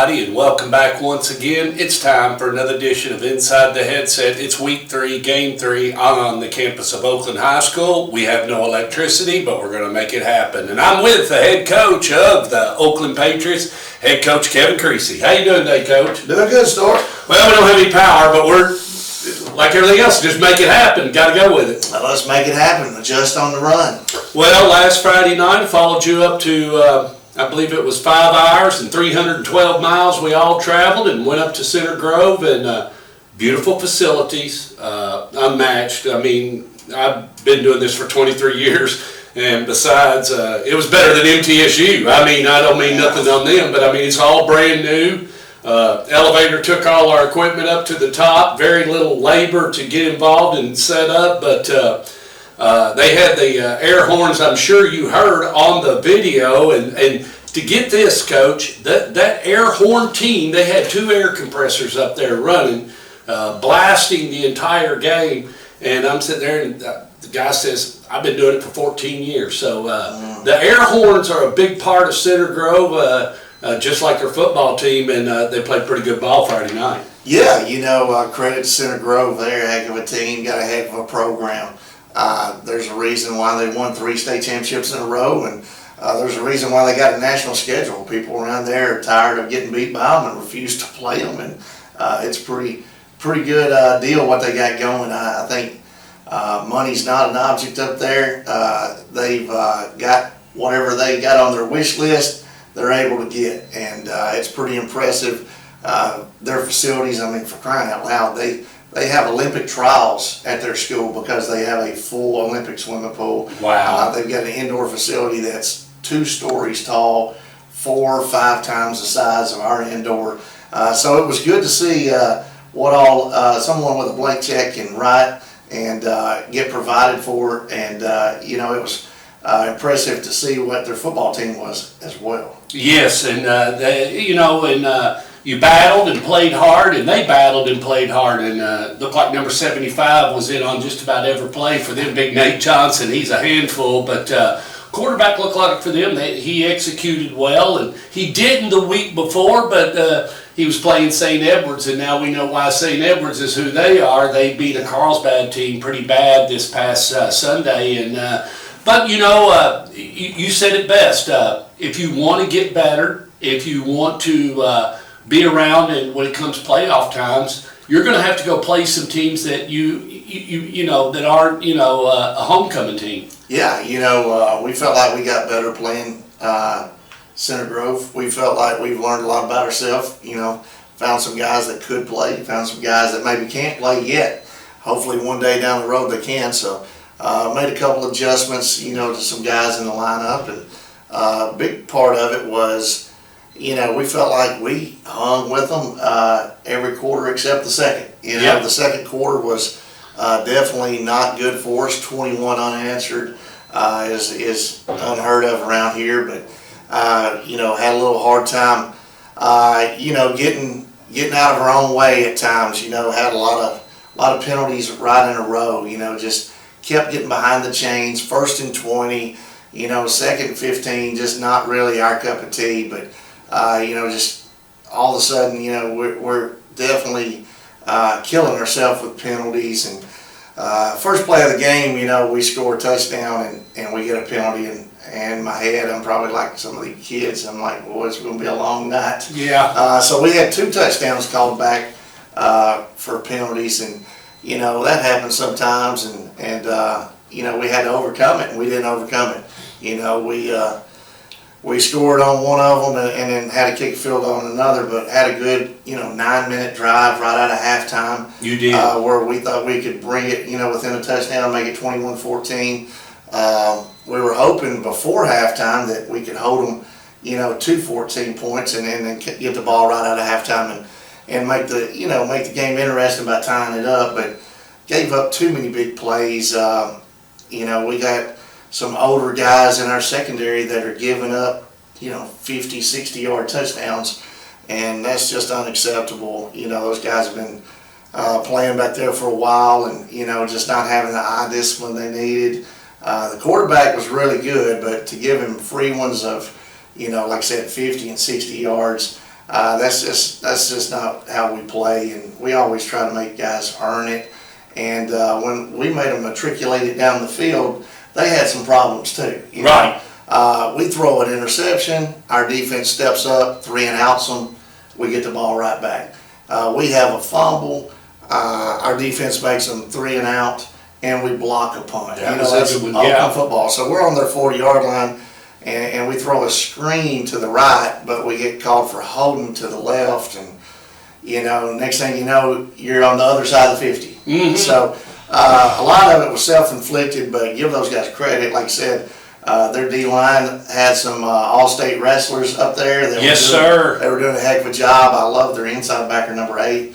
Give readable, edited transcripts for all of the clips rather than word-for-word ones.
everybody, and welcome back once again. It's time for another edition of Inside the Headset. It's week 3, game 3 on the campus of Oakland High School. We have no electricity, but we're going to make it happen. And I'm with the head coach of the Oakland Patriots, head coach Kevin Creasy. How you doing today, Coach? Doing good, Stork. Well, we don't have any power, but we're, like everything else, just make it happen. Got to go with it. Well, let's make it happen. Adjust on the run. Well, last Friday night, I followed you up to... I believe it was 5 hours and 312 miles we all traveled and went up to Center Grove, and beautiful facilities, unmatched. I mean, I've been doing this for 23 years, and besides, it was better than MTSU. I mean, I don't mean nothing on them, but I mean, it's all brand new. Elevator took all our equipment up to the top, very little labor to get involved and set up, but they had the air horns, I'm sure you heard on the video, and to get this, Coach, that air horn team, they had 2 air compressors up there running, blasting the entire game, and I'm sitting there, and the guy says, I've been doing it for 14 years, so the air horns are a big part of Center Grove, just like their football team, and they played pretty good ball Friday night. Yeah, you know, credit to Center Grove. They're a heck of a team, got a heck of a program. There's a reason why they won 3 state championships in a row, and there's a reason why they got a national schedule. People around there are tired of getting beat by them and refuse to play them, and it's pretty good deal what they got going. I think money's not an object up there. They've got whatever they got on their wish list, they're able to get, and it's pretty impressive. Their facilities, I mean, for crying out loud, they have Olympic trials at their school because they have a full Olympic swimming pool. Wow. They've got an indoor facility that's 2 stories tall, 4 or 5 times the size of our indoor. So it was good to see what all someone with a blank check can write and get provided for. And, you know, it was impressive to see what their football team was as well. Yes, and you battled and played hard, and they battled and played hard, and looked like number 75 was in on just about every play for them. Big Nate Johnson, he's a handful, but quarterback looked like for them, he executed well, and he didn't the week before, but he was playing St. Edwards, and now we know why St. Edwards is who they are. They beat a Carlsbad team pretty bad this past Sunday, and but you know, you said it best. If you want to get better, if you want to be around, and when it comes to playoff times, you're going to have to go play some teams that you know that aren't a homecoming team. Yeah, you know, we felt like we got better playing Center Grove. We felt like we've learned a lot about ourselves. You know, found some guys that could play, found some guys that maybe can't play yet. Hopefully one day down the road they can. So made a couple adjustments, you know, to some guys in the lineup, and a big part of it was, you know, we felt like we hung with them every quarter except the second. You know, Yep. The second quarter was definitely not good for us. 21 unanswered is unheard of around here, but you know, had a little hard time, you know, getting out of our own way at times. You know, had a lot of penalties right in a row. You know, just kept getting behind the chains. 1st and 20. You know, 2nd and 15, just not really our cup of tea, but. You know, just all of a sudden, you know, we're definitely killing ourselves with penalties. And first play of the game, you know, we score a touchdown and we get a penalty. And in my head, I'm probably like some of the kids. I'm like, boy, it's going to be a long night. Yeah. So we had 2 touchdowns called back for penalties. And, you know, that happens sometimes. And you know, we had to overcome it, and we didn't overcome it. You know, we scored on one of them and then had a kick field on another, but had a good, you know, 9-minute drive right out of halftime. You did. Where we thought we could bring it, you know, within a touchdown, make it 21-14. We were hoping before halftime that we could hold them, you know, to 14 points and then get the ball right out of halftime and make the game interesting by tying it up, but gave up too many big plays. You know, we got some older guys in our secondary that are giving up, you know, 50, 60-yard touchdowns, and that's just unacceptable. You know, those guys have been playing back there for a while, and, you know, just not having the eye discipline they needed. The quarterback was really good, but to give him free ones of, you know, like I said, 50 and 60 yards, That's just not how we play, and we always try to make guys earn it. And when we made them matriculate it down the field, they had some problems too. Right. We throw an interception, our defense steps up, 3 and outs them, we get the ball right back. We have a fumble, our defense makes them 3 and out, and we block a punt. That's open football. So we're on their 40-yard line, and we throw a screen to the right, but we get called for holding to the left, and next thing you know, you're on the other side of the 50. Mm-hmm. So a lot of it was self-inflicted, but give those guys credit. Like I said, their D-line had some all-state wrestlers up there. Yes, sir. They were doing a heck of a job. I love their inside backer, number 8.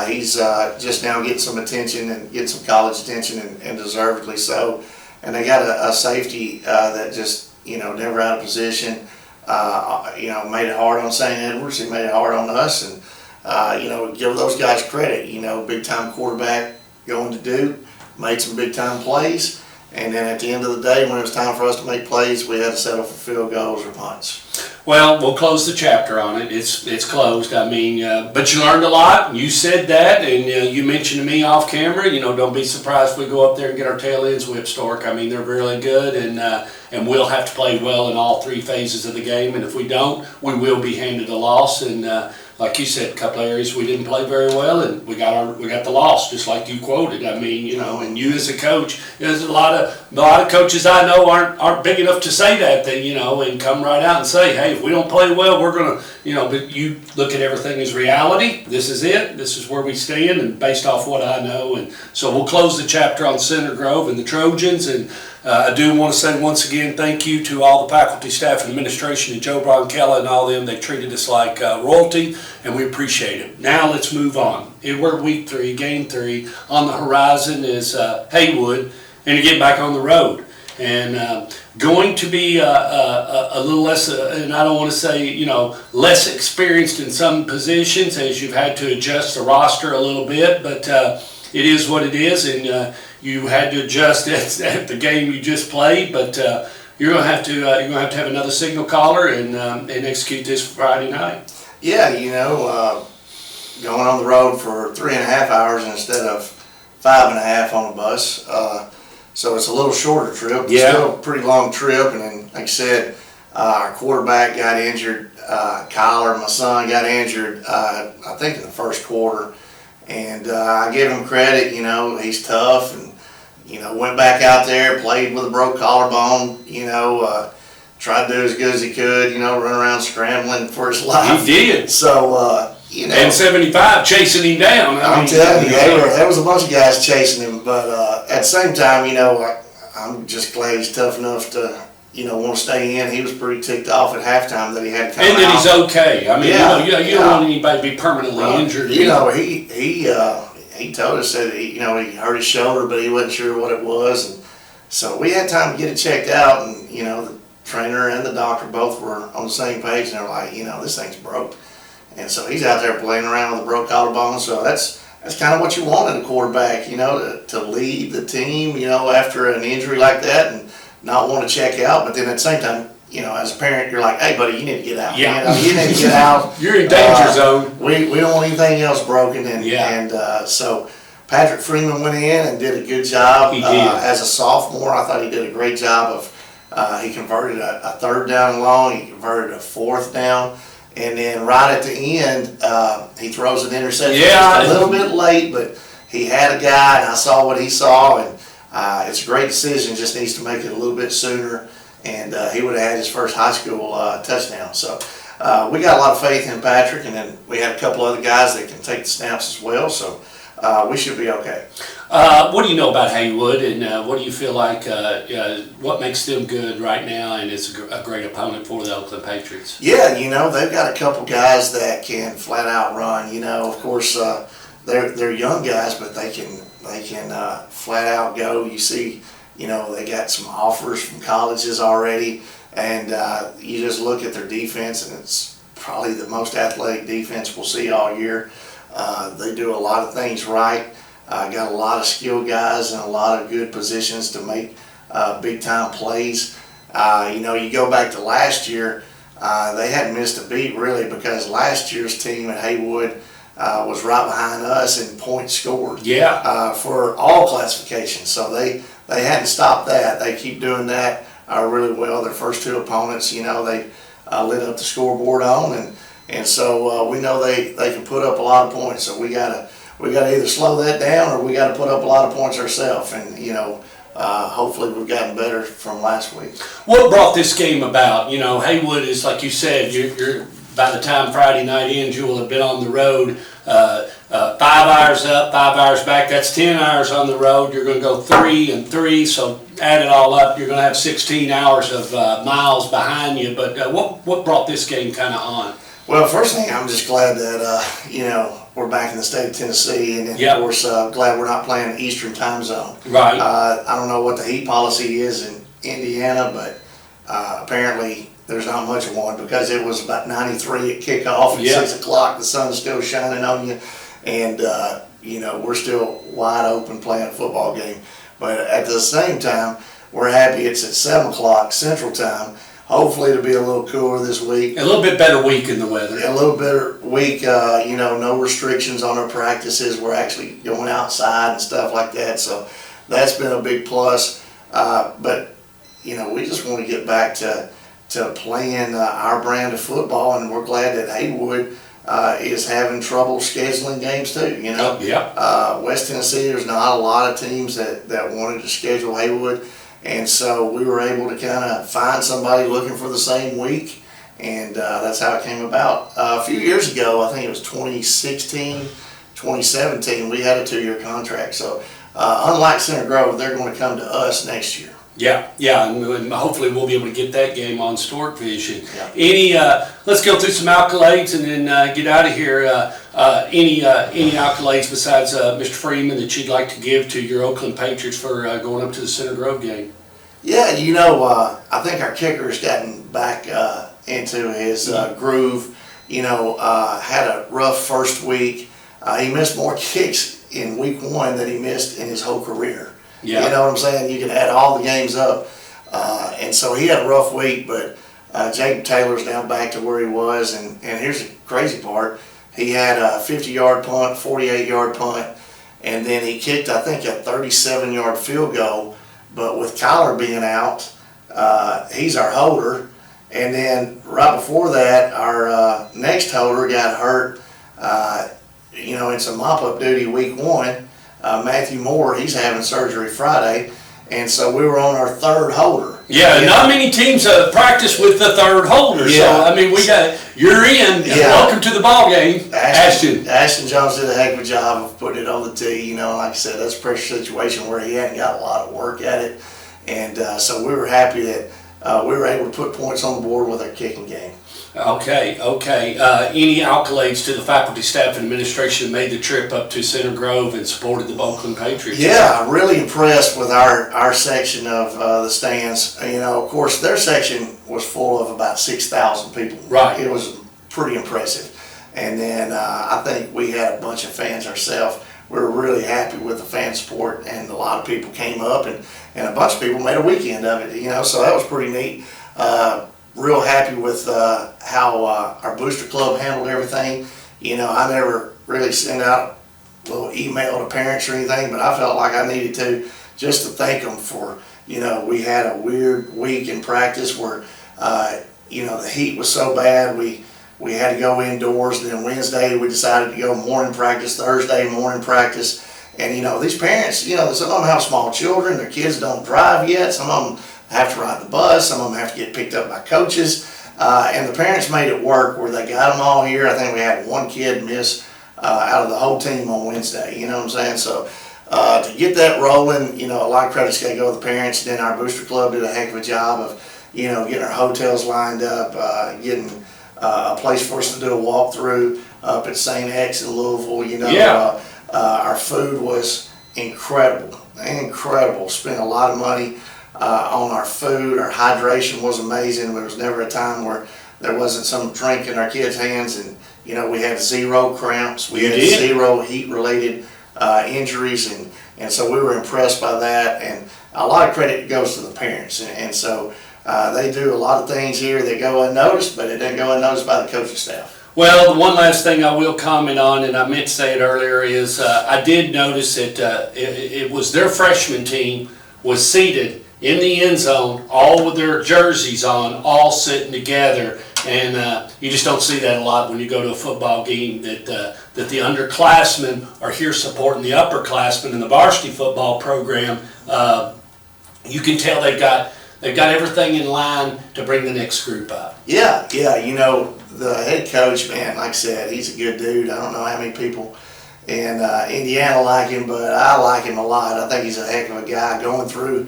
He's just now getting some attention and getting some college attention, and deservedly so. And they got a safety that just, never out of position. Made it hard on St. Edwards. He made it hard on us, and give those guys credit. Big time quarterback going to Duke, made some big time plays, and then at the end of the day, when it was time for us to make plays, we had to settle for field goals or punts. Well, we'll close the chapter on it. It's closed. I mean, but you learned a lot. You said that, and you mentioned to me off camera. Don't be surprised if we go up there and get our tail ends whipped, Stork. I mean, they're really good, and we'll have to play well in all 3 phases of the game. And if we don't, we will be handed a loss. And like you said, a couple of areas we didn't play very well, and we got the loss, just like you quoted. I mean, and you as a coach, there's a lot of coaches I know aren't big enough to say that thing, and come right out and say, hey, if we don't play well, we're gonna, but you look at everything as reality. This is it. This is where we stand, and based off what I know. And so we'll close the chapter on Center Grove and the Trojans. And I do want to say once again, thank you to all the faculty, staff, and administration, and Joe Bronkella and all them. They treated us like royalty, and we appreciate it. Now let's move on. We're week 3, game 3. On the horizon is Haywood, and to get back on the road. And going to be a little less, and I don't want to say, less experienced in some positions, as you've had to adjust the roster a little bit, but it is what it is, and you had to adjust at the game you just played, but you're going to have to have another signal caller and execute this Friday night. Yeah, going on the road for 3.5 hours instead of 5.5 on a bus. So it's a little shorter trip. It's still a pretty long trip. And then, like I said, our quarterback got injured. Kyler, my son, got injured, I think in the first quarter. And I give him credit, he's tough. And, went back out there, played with a broke collarbone, tried to do as good as he could, run around scrambling for his life. He did. So, And 75 chasing him down. I'm telling you, there was a bunch of guys chasing him, but at the same time, I'm just glad he's tough enough to, want to stay in. He was pretty ticked off at halftime that he had to come out. And that he's okay. I mean, you don't want anybody to be permanently injured. He told us that he hurt his shoulder, but he wasn't sure what it was, and so we had time to get it checked out, and the trainer and the doctor both were on the same page, and they're like, this thing's broke. And so he's out there playing around with a broke collarbone. So that's kind of what you want in a quarterback, to lead the team, after an injury like that and not want to check out. But then at the same time, as a parent, you're like, hey, buddy, you need to get out. Yeah. You need to get out. You're in danger zone. We don't want anything else broken. And so Patrick Freeman went in and did a good job. He did. As a sophomore, I thought he did a great job of, he converted a 3rd down and long. He converted a 4th down. And then right at the end, he throws an interception. Yeah, just a little bit late, but he had a guy, and I saw what he saw, and it's a great decision. Just needs to make it a little bit sooner, and he would have had his first high school touchdown. So we got a lot of faith in Patrick, and then we had a couple other guys that can take the snaps as well. So we should be okay. What do you know about Haywood, and what do you feel like, what makes them good right now and is a great opponent for the Oakland Patriots? Yeah, they've got a couple guys that can flat out run. Of course, they're young guys, but they can flat out go. You see, they got some offers from colleges already, and you just look at their defense, and it's probably the most athletic defense we'll see all year. They do a lot of things right. Got a lot of skilled guys in a lot of good positions to make big time plays. You go back to last year, they hadn't missed a beat really, because last year's team at Haywood was right behind us in points scored. Yeah. For all classifications. So they hadn't stopped that. They keep doing that really well. Their first two opponents, they lit up the scoreboard on, and so we know they can put up a lot of points. So we gotta either slow that down, or we gotta put up a lot of points ourselves. And hopefully we've gotten better from last week. What brought this game about? Haywood is, like you said, you're by the time Friday night ends, you will have been on the road 5 hours up, 5 hours back. That's 10 hours on the road. You're going to go 3 and 3, so add it all up, you're going to have 16 hours of miles behind you. But what brought this game kind of on? Well, first thing, I'm just glad that we're back in the state of Tennessee, and of course, glad we're not playing Eastern time zone. Right. I don't know what the heat policy is in Indiana, but apparently there's not much of one, because it was about 93 at kickoff, and 6 o'clock, the sun's still shining on you, and we're still wide open playing a football game. But at the same time, we're happy it's at 7 o'clock Central Time. Hopefully it'll be a little cooler this week. A little bit better week in the weather. A little better week, no restrictions on our practices. We're actually going outside and stuff like that, so that's been a big plus. But we just want to get back to playing our brand of football, and we're glad that Haywood is having trouble scheduling games too. West Tennessee, there's not a lot of teams that wanted to schedule Haywood, and so we were able to kind of find somebody looking for the same week, and that's how it came about. A few years ago, I think it was 2016, 2017, we had a 2-year contract. So unlike Center Grove, they're going to come to us next year. Yeah, and hopefully we'll be able to get that game on Stork Vision. Yeah. Let's go through some accolades and then get out of here. Any accolades besides Mr. Freeman that you'd like to give to your Oakland Patriots for going up to the Center Grove game? Yeah, I think our kicker's gotten back into his groove. Had a rough first week. He missed more kicks in week 1 than he missed in his whole career. Yeah. You know what I'm saying? You can add all the games up. And so he had a rough week, but Jacob Taylor's now back to where he was. And here's the crazy part. He had a 50-yard punt, 48-yard punt, and then he kicked, I think, a 37-yard field goal. But with Kyler being out, he's our holder. And then right before that, our next holder got hurt, in some mop-up duty week 1. Matthew Moore, he's having surgery Friday, and so we were on our third holder. Yeah, not many teams practice with the third holder. Yeah. So you're in. Yeah. Welcome to the ball game, Ashton. Ashton Jones did a heck of a job of putting it on the tee. Like I said, that's a pressure situation where he hadn't got a lot of work at it, and so we were happy that we were able to put points on the board with our kicking game. Okay. Any accolades to the faculty, staff, and administration that made the trip up to Center Grove and supported the Oakland Patriots? Yeah, I'm really impressed with our section of the stands. Of course, their section was full of about 6,000 people. Right. It was pretty impressive. And then I think we had a bunch of fans ourselves. We were really happy with the fan support, and a lot of people came up, and a bunch of people made a weekend of it, so that was pretty neat. Real happy with how our booster club handled everything. I never really sent out a little email to parents or anything, but I felt like I needed to, just to thank them for, we had a weird week in practice where, the heat was so bad, we had to go indoors, and then Wednesday we decided to go morning practice, Thursday morning practice. And, these parents, some of them have small children, their kids don't drive yet, some of them have to ride the bus, some of them have to get picked up by coaches, and the parents made it work where they got them all here. I think we had one kid miss out of the whole team on Wednesday, you know what I'm saying? So to get that rolling, a lot of credit's got to go to the parents. Then our booster club did a heck of a job of, getting our hotels lined up, getting a place for us to do a walkthrough up at St. X in Louisville, Yeah. Our food was incredible, spent a lot of money on our food. Our hydration was amazing. There was never a time where there wasn't some drink in our kids' hands, and we had 0 cramps. We had 0 heat-related injuries, and so we were impressed by that. And a lot of credit goes to the parents, and so They do a lot of things here that go unnoticed, but it doesn't go unnoticed by the coaching staff. Well, the one last thing I will comment on, and I meant to say it earlier, is I did notice that it was their freshman team was seated in the end zone, all with their jerseys on, all sitting together. And you just don't see that a lot when you go to a football game, that the underclassmen are here supporting the upperclassmen in the varsity football program. You can tell they've got everything in line to bring the next group up. Yeah, the head coach, man, like I said, he's a good dude. I don't know how many people in Indiana like him, but I like him a lot. I think he's a heck of a guy going through,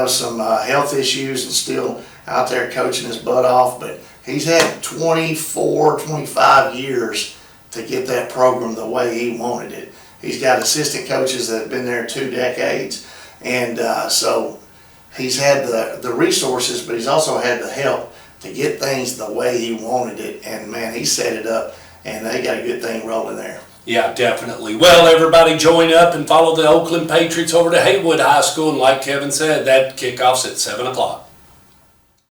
some health issues and still out there coaching his butt off. But he's had 24, 25 years to get that program the way he wanted it. He's got assistant coaches that have been there 2 decades. And so he's had the resources, but he's also had the help to get things the way he wanted it. And man, he set it up, and they got a good thing rolling there. Yeah, definitely. Well, everybody join up and follow the Oakland Patriots over to Haywood High School. And like Kevin said, that kickoff's at 7 o'clock.